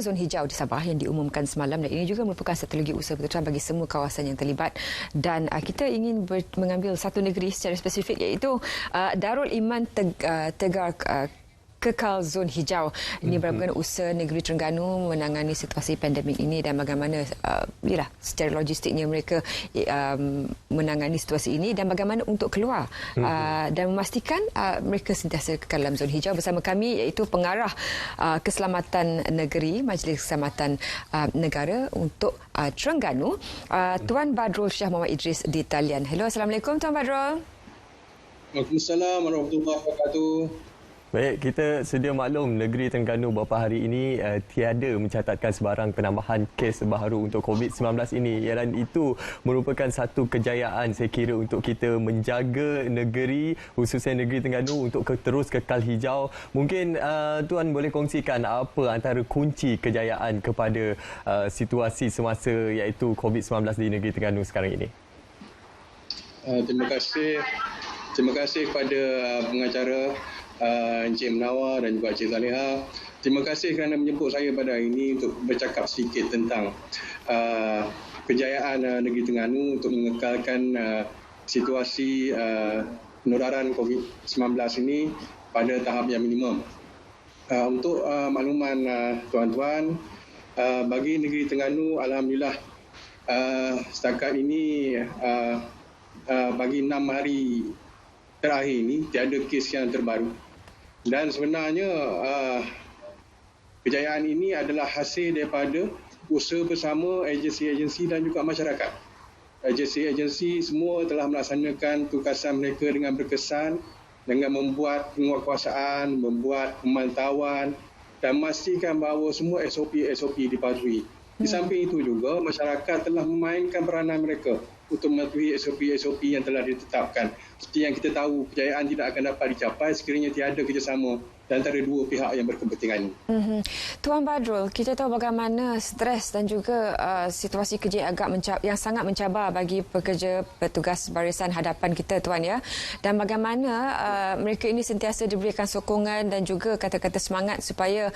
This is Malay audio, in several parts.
Zon hijau di Sabah yang diumumkan semalam, dan ini juga merupakan satu lagi usaha berterusan bagi semua kawasan yang terlibat, dan kita ingin mengambil satu negeri secara spesifik, iaitu Darul Iman Tegar Kekal Zon Hijau. Ini merupakan usaha negeri Terengganu menangani situasi pandemik ini dan bagaimana secara logistiknya mereka menangani situasi ini dan bagaimana untuk keluar dan memastikan mereka sentiasa kekal dalam zon hijau. Bersama kami iaitu pengarah Keselamatan Negeri Majlis Keselamatan Negara untuk Terengganu, Tuan Badrul Shah Muhammad Idris di talian. Hello, Assalamualaikum Tuan Badrul. Waalaikumsalam warahmatullahi wabarakatuh. Baik, kita sedia maklum negeri Terengganu beberapa hari ini tiada mencatatkan sebarang penambahan kes baru untuk COVID-19 ini, dan itu merupakan satu kejayaan saya kira untuk kita menjaga negeri, khususnya negeri Terengganu untuk terus kekal hijau. Mungkin Tuan boleh kongsikan apa antara kunci kejayaan kepada situasi semasa iaitu COVID-19 di negeri Terengganu sekarang ini? Terima kasih kepada pengacara Encik Menawar dan juga Encik Zaliha. Terima kasih kerana menjemput saya pada hari ini untuk bercakap sedikit tentang kejayaan negeri Terengganu untuk mengekalkan situasi penularan COVID-19 ini pada tahap yang minimum. Untuk makluman tuan-tuan, bagi negeri Terengganu, alhamdulillah setakat ini bagi 6 hari terakhir ini tiada kes yang terbaru. Dan sebenarnya kejayaan ini adalah hasil daripada usaha bersama agensi-agensi dan juga masyarakat. Agensi-agensi semua telah melaksanakan tugasan mereka dengan berkesan, dengan membuat penguatkuasaan, membuat pemantauan dan memastikan bahawa semua SOP dipatuhi. Di samping itu juga masyarakat telah memainkan peranan mereka untuk mematuhi SOP yang telah ditetapkan. Seperti yang kita tahu, kejayaan tidak akan dapat dicapai sekiranya tiada kerjasama di antara dua pihak yang berkepentingan. Tuan Badrul, kita tahu bagaimana stres dan juga situasi kerja yang sangat mencabar bagi pekerja petugas barisan hadapan kita, Tuan, ya. Dan bagaimana mereka ini sentiasa diberikan sokongan dan juga kata-kata semangat supaya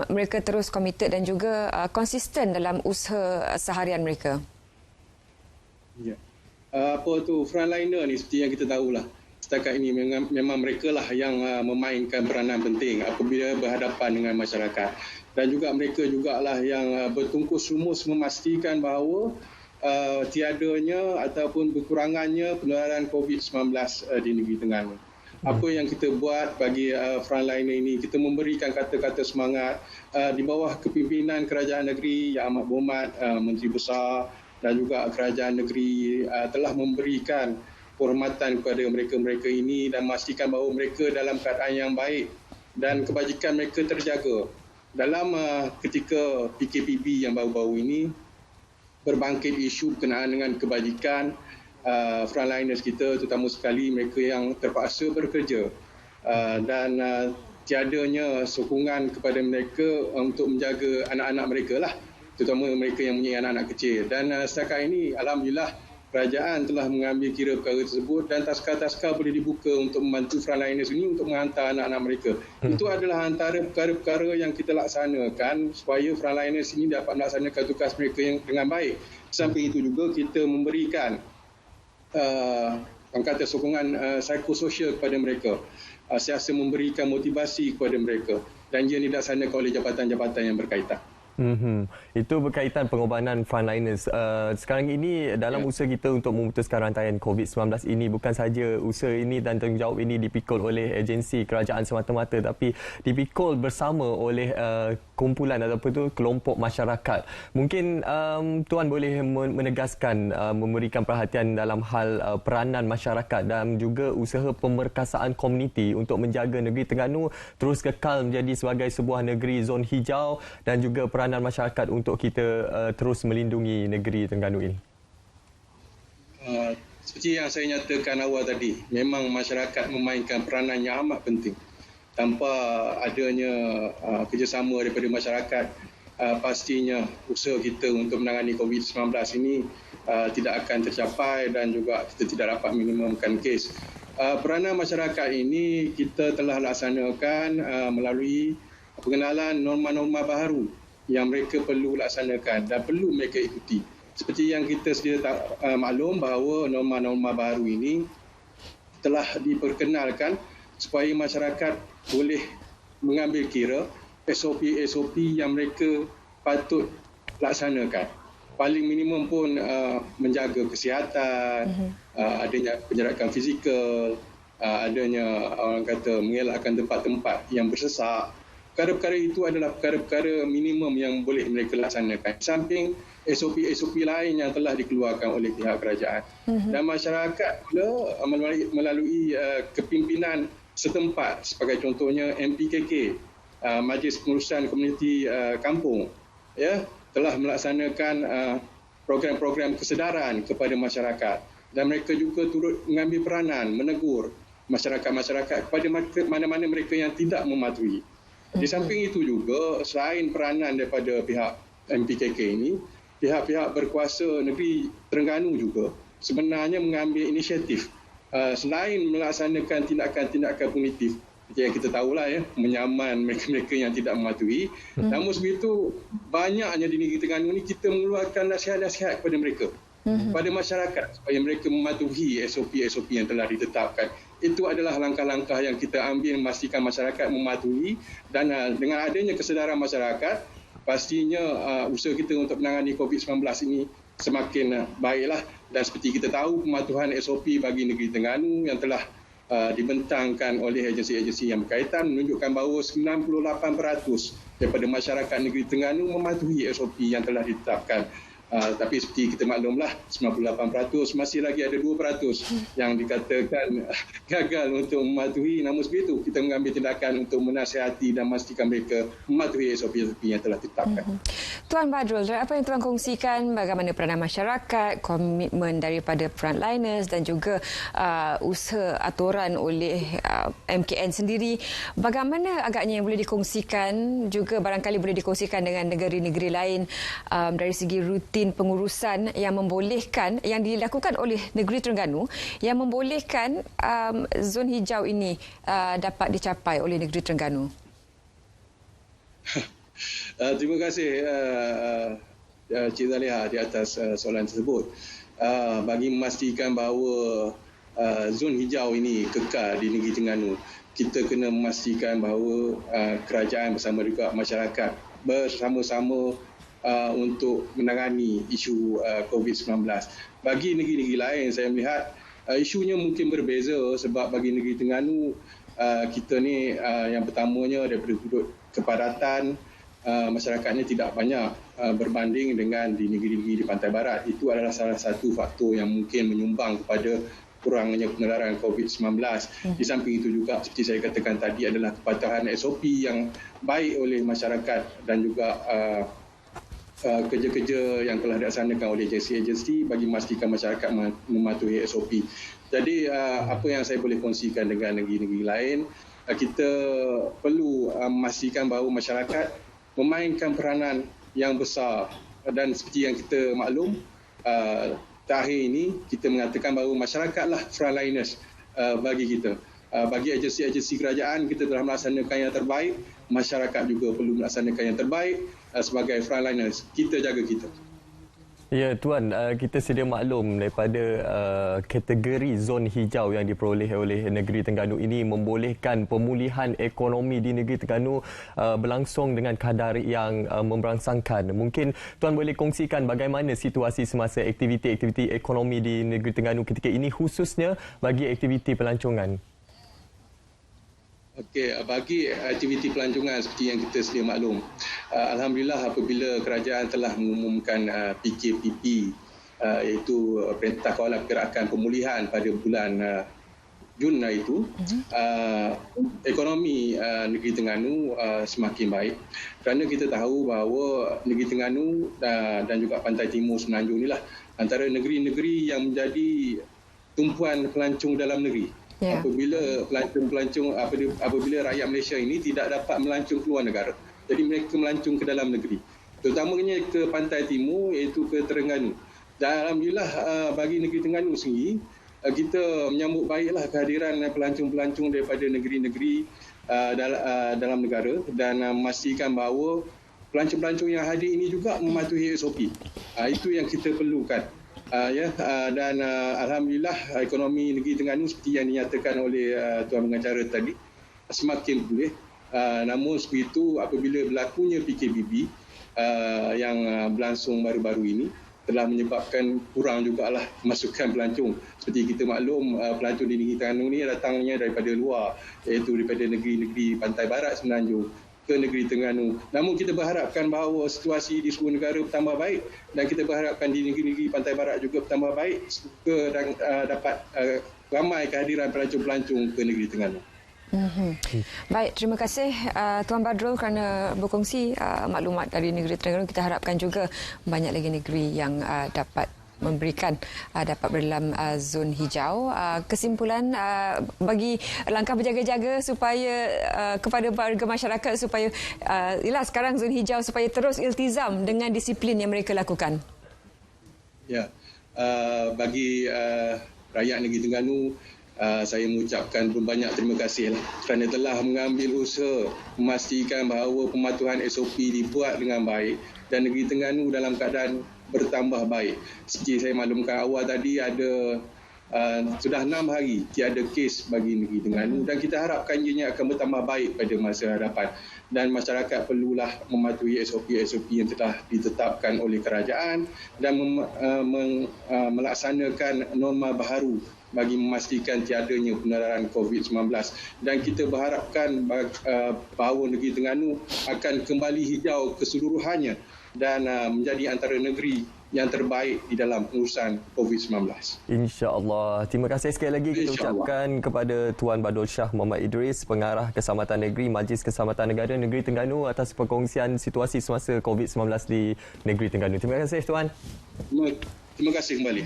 mereka terus komited dan juga konsisten dalam usaha seharian mereka. Ya. Apa tu frontliner ni, seperti yang kita tahulah, setakat ini memang mereka lah yang memainkan peranan penting apabila berhadapan dengan masyarakat, dan juga mereka jugalah yang bertungkus lumus memastikan bahawa tiadanya ataupun berkurangannya penularan COVID-19 di negeri Terengganu. Apa yang kita buat bagi frontliner ini, kita memberikan kata-kata semangat di bawah kepimpinan Kerajaan Negeri Yang Amat Berhormat Menteri Besar dan juga kerajaan negeri telah memberikan penghormatan kepada mereka-mereka ini dan memastikan bahawa mereka dalam keadaan yang baik dan kebajikan mereka terjaga. Dalam ketika PKPB yang baru-baru ini, berbangkit isu berkenaan dengan kebajikan frontliners kita, terutama sekali mereka yang terpaksa bekerja, dan tiadanya sokongan kepada mereka untuk menjaga anak-anak mereka lah, terutama mereka yang mempunyai anak-anak kecil. Dan setakat ini, alhamdulillah, kerajaan telah mengambil kira perkara tersebut dan taska-taska boleh dibuka untuk membantu frontliners ini untuk menghantar anak-anak mereka. Itu adalah antara perkara-perkara yang kita laksanakan supaya frontliners ini dapat melaksanakan tugas mereka yang dengan baik. Sampai itu juga kita memberikan kata sokongan psikososial kepada mereka, siasa memberikan motivasi kepada mereka, dan ia dilaksanakan oleh jabatan-jabatan yang berkaitan. Itu berkaitan pengorbanan frontliners. Sekarang ini dalam usaha kita untuk memutuskan rantaian COVID-19 ini, bukan saja usaha ini dan tanggungjawab ini dipikul oleh agensi kerajaan semata-mata, tapi dipikul bersama oleh kumpulan ataupun itu kelompok masyarakat. Mungkin Tuan boleh menegaskan, memberikan perhatian dalam hal peranan masyarakat dan juga usaha pemerkasaan komuniti untuk menjaga negeri Terengganu terus kekal menjadi sebagai sebuah negeri zon hijau, dan juga peranan masyarakat untuk kita terus melindungi negeri Terengganu ini. Seperti yang saya nyatakan awal tadi, memang masyarakat memainkan peranan yang amat penting. Tanpa adanya kerjasama daripada masyarakat, pastinya usaha kita untuk menangani COVID-19 ini tidak akan tercapai dan juga kita tidak dapat minimumkan kes. Peranan masyarakat ini kita telah laksanakan melalui pengenalan norma-norma baru yang mereka perlu laksanakan dan perlu mereka ikuti. Seperti yang kita sedia maklum bahawa norma-norma baru ini telah diperkenalkan supaya masyarakat boleh mengambil kira SOP-SOP yang mereka patut laksanakan. Paling minimum pun menjaga kesihatan, adanya penjarakan fizikal, adanya orang kata mengelakkan tempat-tempat yang bersesak. Perkara-perkara itu adalah perkara-perkara minimum yang boleh mereka laksanakan. Samping SOP-SOP lain yang telah dikeluarkan oleh pihak kerajaan. Dan masyarakat pula melalui kepimpinan setempat, sebagai contohnya MPKK, Majlis Pengurusan Komuniti Kampung, ya, telah melaksanakan program-program kesedaran kepada masyarakat. Dan mereka juga turut mengambil peranan menegur masyarakat-masyarakat kepada mana-mana mereka yang tidak mematuhi. Di samping itu juga, selain peranan daripada pihak MPKK ini, pihak-pihak berkuasa negeri Terengganu juga sebenarnya mengambil inisiatif selain melaksanakan tindakan-tindakan punitif seperti yang kita tahulah, ya, menyaman mereka-mereka yang tidak mematuhi. Namun sebegitu banyaknya di negeri Terengganu ini kita mengeluarkan nasihat-nasihat kepada mereka, kepada masyarakat supaya mereka mematuhi SOP-SOP yang telah ditetapkan. Itu adalah langkah-langkah yang kita ambil memastikan masyarakat mematuhi, dan dengan adanya kesedaran masyarakat, pastinya usaha kita untuk menangani COVID-19 ini semakin baiklah. Dan seperti kita tahu, pematuhan SOP bagi negeri Terengganu yang telah dibentangkan oleh agensi-agensi yang berkaitan menunjukkan bahawa 98% daripada masyarakat negeri Terengganu mematuhi SOP yang telah ditetapkan. Tapi seperti kita maklumlah, 98% masih lagi ada 2% yang dikatakan gagal untuk mematuhi. Namun sebegitu, kita mengambil tindakan untuk menasihati dan memastikan mereka mematuhi SOP yang telah ditetapkan. Tuan Badrul, dari apa yang Tuan kongsikan, bagaimana peranan masyarakat, komitmen daripada frontliners dan juga usaha aturan oleh MKN sendiri, bagaimana agaknya yang boleh dikongsikan, juga barangkali boleh dikongsikan dengan negeri-negeri lain dari segi rutin pengurusan yang membolehkan, yang dilakukan oleh negeri Terengganu, yang membolehkan zon hijau ini dapat dicapai oleh negeri Terengganu? Terima kasih Cik Zaliha di atas soalan tersebut. Bagi memastikan bahawa zon hijau ini kekal di negeri Terengganu, kita kena memastikan bahawa kerajaan bersama juga masyarakat bersama-sama untuk menangani isu COVID-19. Bagi negeri-negeri lain, saya melihat isunya mungkin berbeza, sebab bagi negeri Terengganu, kita ni yang pertamanya daripada sudut kepadatan, masyarakatnya tidak banyak berbanding dengan di negeri-negeri di pantai barat. Itu adalah salah satu faktor yang mungkin menyumbang kepada kurangnya penularan COVID-19. Di samping itu juga, seperti saya katakan tadi, adalah kepatuhan SOP yang baik oleh masyarakat dan juga kerja-kerja yang telah dilaksanakan oleh agensi-agensi bagi memastikan masyarakat mematuhi SOP. Jadi apa yang saya boleh kongsikan dengan negeri-negeri lain, kita perlu memastikan bahawa masyarakat memainkan peranan yang besar. Dan seperti yang kita maklum, terakhir ini kita mengatakan bahawa masyarakatlah frontliners bagi kita. Bagi agensi-agensi kerajaan, kita telah melaksanakan yang terbaik. Masyarakat juga perlu melaksanakan yang terbaik. Sebagai frontliners, kita jaga kita. Ya, Tuan, kita sedia maklum daripada kategori zon hijau yang diperoleh oleh negeri Terengganu ini membolehkan pemulihan ekonomi di negeri Terengganu berlangsung dengan kadar yang memberangsangkan. Mungkin Tuan boleh kongsikan bagaimana situasi semasa aktiviti-aktiviti ekonomi di negeri Terengganu ketika ini, khususnya bagi aktiviti pelancongan. Okey, bagi aktiviti pelancongan seperti yang kita sedia maklum, alhamdulillah apabila kerajaan telah mengumumkan PKPP, iaitu Perintah Kawalan Pergerakan Pemulihan pada bulan Jun itu, ekonomi negeri Terengganu semakin baik. Kerana kita tahu bahawa negeri Terengganu dan juga Pantai Timur Semenanjung inilah antara negeri-negeri yang menjadi tumpuan pelancong dalam negeri. Yeah. Apabila pelancong apabila rakyat Malaysia ini tidak dapat melancong keluar negara, jadi mereka melancong ke dalam negeri, terutamanya ke Pantai Timur, iaitu ke Terengganu. Dan alhamdulillah bagi negeri Terengganu sendiri, kita menyambut baiklah kehadiran pelancong-pelancong daripada negeri-negeri dalam negara, dan memastikan bahawa pelancong-pelancong yang hadir ini juga mematuhi SOP. Itu yang kita perlukan. Dan alhamdulillah ekonomi negeri Terengganu seperti yang dinyatakan oleh tuan pengacara tadi semakin pulih. Namun sebegitu apabila berlakunya PKPB yang berlangsung baru-baru ini telah menyebabkan kurang jugalah masukan pelancong. Seperti kita maklum, pelancong di negeri Terengganu ini datangnya daripada luar, iaitu daripada negeri-negeri pantai barat Semenanjung ke negeri Terengganu. Namun kita berharapkan bahawa situasi di seluruh negara bertambah baik dan kita berharapkan di negeri-negeri pantai barat juga bertambah baik dan dapat ramai kehadiran pelancong-pelancong ke negeri Terengganu. Baik, terima kasih Tuan Badrul kerana berkongsi maklumat dari negeri Terengganu. Kita harapkan juga banyak lagi negeri yang dapat memberikan dapat berdalam zon hijau. Kesimpulan bagi langkah berjaga-jaga supaya kepada warga masyarakat supaya ialah sekarang zon hijau supaya terus iltizam dengan disiplin yang mereka lakukan. Ya, bagi rakyat negeri Terengganu, saya mengucapkan banyak terima kasih kerana telah mengambil usaha memastikan bahawa pematuhan SOP dibuat dengan baik dan negeri Terengganu dalam keadaan bertambah baik. Seperti saya maklumkan awal tadi, ada sudah 6 hari tiada kes bagi negeri Terengganu dan kita harapkan ianya akan bertambah baik pada masa hadapan. Dan masyarakat perlulah mematuhi SOP-SOP yang telah ditetapkan oleh kerajaan dan melaksanakan norma baharu bagi memastikan tiadanya penularan COVID-19. Dan kita berharapkan bahawa negeri Terengganu akan kembali hijau keseluruhannya dan menjadi antara negeri yang terbaik di dalam pengurusan COVID-19. InsyaAllah. Terima kasih sekali lagi kita ucapkan kepada Tuan Badrul Shah Muhammad Idris, Pengarah Keselamatan Negeri Majlis Keselamatan Negara Negeri Terengganu atas perkongsian situasi semasa COVID-19 di Negeri Terengganu. Terima kasih Tuan. Terima kasih kembali.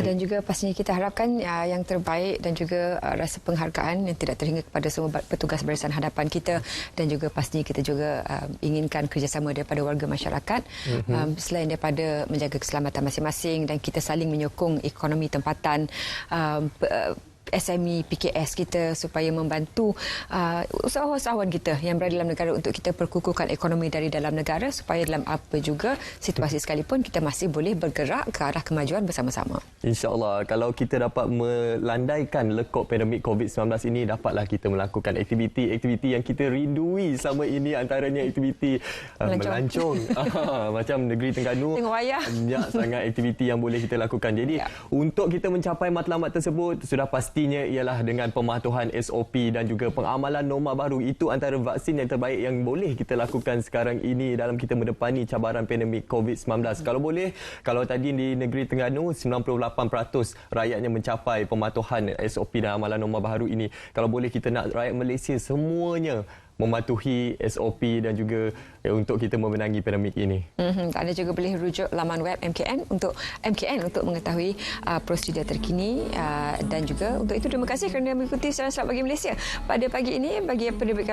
Dan juga pastinya kita harapkan yang terbaik dan juga rasa penghargaan yang tidak terhingga kepada semua petugas barisan hadapan kita dan juga pastinya kita juga inginkan kerjasama daripada warga masyarakat selain daripada menjaga keselamatan masing-masing dan kita saling menyokong ekonomi tempatan SME PKS kita supaya membantu usahawan kita yang berada dalam negara untuk kita perkukuhkan ekonomi dari dalam negara supaya dalam apa juga situasi sekalipun kita masih boleh bergerak ke arah kemajuan bersama-sama. InsyaAllah kalau kita dapat melandaikan lekuk pandemik COVID-19 ini, dapatlah kita melakukan aktiviti-aktiviti yang kita rindui selama ini, antaranya aktiviti melancong. Macam negeri Terengganu tengok wayang. Banyak sangat aktiviti yang boleh kita lakukan. Jadi untuk kita mencapai matlamat tersebut sudah pasti ialah dengan pematuhan SOP dan juga pengamalan norma baru. Itu antara vaksin yang terbaik yang boleh kita lakukan sekarang ini dalam kita mendepani cabaran pandemik COVID-19. Kalau boleh, kalau tadi di negeri Terengganu 98% rakyatnya mencapai pematuhan SOP dan amalan norma baru ini. Kalau boleh kita nak rakyat Malaysia semuanya mematuhi SOP dan juga untuk kita memenangi pandemik ini. Anda juga boleh rujuk laman web MKN untuk mengetahui prosedur terkini dan juga untuk itu terima kasih kerana mengikuti Salam Selamat Pagi Malaysia pada pagi ini. Bagi yang